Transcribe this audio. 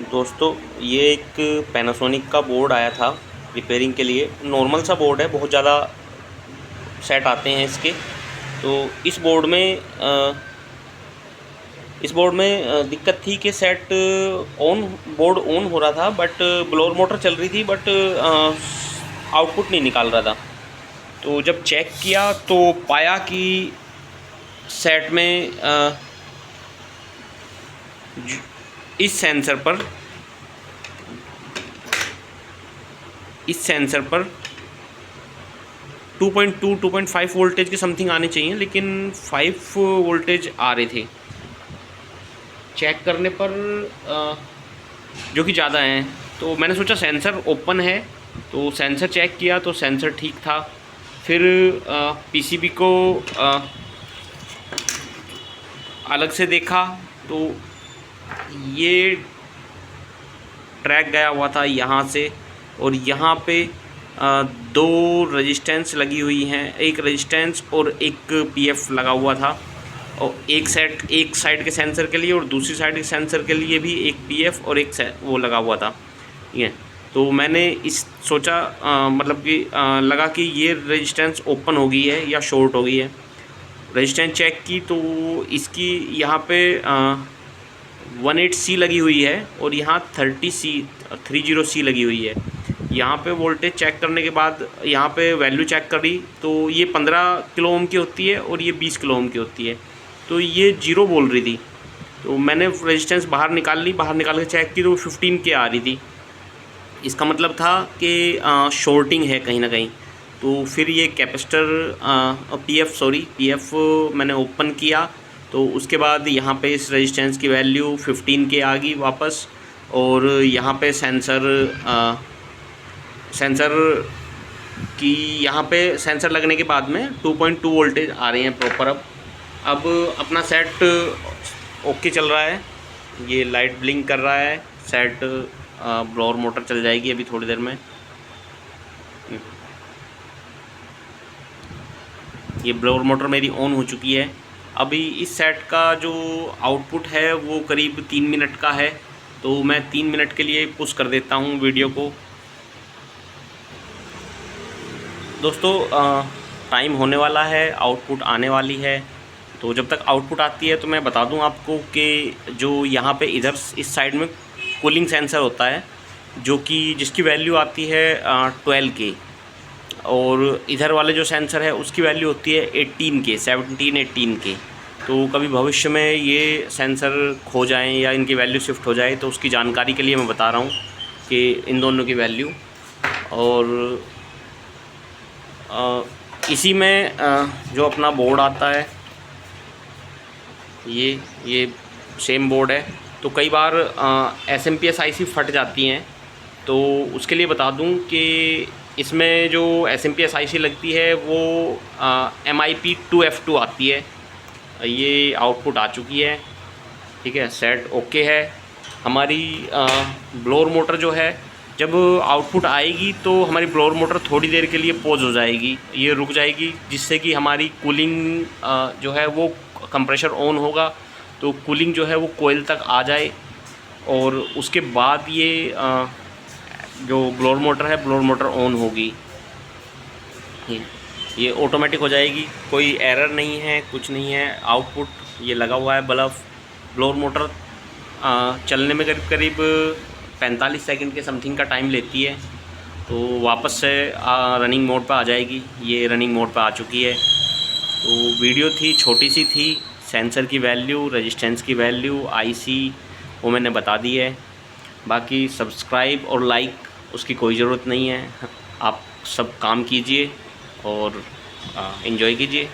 दोस्तों, ये एक पैनासोनिक का बोर्ड आया था रिपेयरिंग के लिए। नॉर्मल सा बोर्ड है, बहुत ज़्यादा सेट आते हैं इसके। तो इस बोर्ड में दिक्कत थी कि सेट बोर्ड ऑन हो रहा था, बट ब्लोअर मोटर चल रही थी, बट आउटपुट नहीं निकाल रहा था। तो जब चेक किया तो पाया कि सेट में इस सेंसर पर 2.5 वोल्टेज के समथिंग आने चाहिए, लेकिन 5 वोल्टेज आ रहे थे चेक करने पर, जो कि ज़्यादा हैं। तो मैंने सोचा सेंसर ओपन है, तो सेंसर चेक किया तो सेंसर ठीक था। फिर पीसीबी को अलग से देखा तो ये ट्रैक गया हुआ था यहाँ से, और यहाँ पे 2 रेजिस्टेंस लगी हुई हैं, एक रेजिस्टेंस और एक पीएफ लगा हुआ था। और एक साइड के सेंसर के लिए और दूसरी साइड के सेंसर के लिए भी एक पीएफ और एक वो लगा हुआ था। ये तो मैंने मतलब कि लगा कि ये रेजिस्टेंस ओपन हो गई है या शॉर्ट हो गई है। रेजिस्टेंस चेक की तो इसकी यहाँ पे 18C लगी हुई है और यहाँ 30C लगी हुई है। यहाँ पे वोल्टेज चेक करने के बाद यहाँ पे वैल्यू चेक करी तो ये 15 किलो ओम की होती है और ये 20 किलो ओम की होती है। तो ये 0 बोल रही थी, तो मैंने रेजिस्टेंस बाहर निकाल के चेक की तो 15 के आ रही थी। इसका मतलब था कि शॉर्टिंग है कहीं ना कहीं। तो फिर ये कैपेसिटर पीएफ मैंने ओपन किया, तो उसके बाद यहाँ पे इस रेजिस्टेंस की वैल्यू 15 के आ गई वापस। और यहाँ पे सेंसर लगने के बाद में 2.2 वोल्टेज आ रहे हैं प्रॉपर। अब अपना सेट ओके चल रहा है, ये लाइट ब्लिंक कर रहा है। सेट ब्लोअर मोटर चल जाएगी अभी थोड़ी देर में। ये ब्लोअर मोटर मेरी ऑन हो चुकी है। अभी इस सेट का जो आउटपुट है वो करीब 3 मिनट का है, तो मैं 3 मिनट के लिए पुश कर देता हूँ वीडियो को। दोस्तों, टाइम होने वाला है, आउटपुट आने वाली है। तो जब तक आउटपुट आती है तो मैं बता दूं आपको कि जो यहाँ पे इधर इस साइड में कूलिंग सेंसर होता है, जिसकी वैल्यू आती है 12 के, और इधर वाले जो सेंसर है उसकी वैल्यू होती है 18 के। तो कभी भविष्य में ये सेंसर खो जाएं या इनकी वैल्यू शिफ्ट हो जाए तो उसकी जानकारी के लिए मैं बता रहा हूँ कि इन दोनों की वैल्यू। और इसी में जो अपना बोर्ड आता है, ये सेम बोर्ड है। तो कई बार SMPS IC फट जाती हैं, तो उसके लिए बता दूं कि इसमें जो SMPS IC लगती है वो MIP 2F2 आती है। ये आउटपुट आ चुकी है, ठीक है, सेट ओके है। हमारी ब्लोअर मोटर जो है, जब आउटपुट आएगी तो हमारी ब्लोअर मोटर थोड़ी देर के लिए पॉज हो जाएगी, ये रुक जाएगी, जिससे कि हमारी कूलिंग जो है वो कंप्रेशर ऑन होगा, तो कूलिंग जो है वो कोयल तक आ जाए। और उसके बाद ये जो ब्लोअर मोटर ऑन होगी, ये ऑटोमेटिक हो जाएगी। कोई एरर नहीं है, कुछ नहीं है। आउटपुट ये लगा हुआ है बल्ब। ब्लोअर मोटर चलने में करीब 45 सेकंड के समथिंग का टाइम लेती है, तो वापस से रनिंग मोड पर आ जाएगी। ये रनिंग मोड पर आ चुकी है। तो वीडियो थी, छोटी सी थी। सेंसर की वैल्यू, रेजिस्टेंस की वैल्यू, IC वो मैंने बता दी है। बाकी सब्सक्राइब और लाइक उसकी कोई ज़रूरत नहीं है। आप सब काम कीजिए और एंजॉय कीजिए।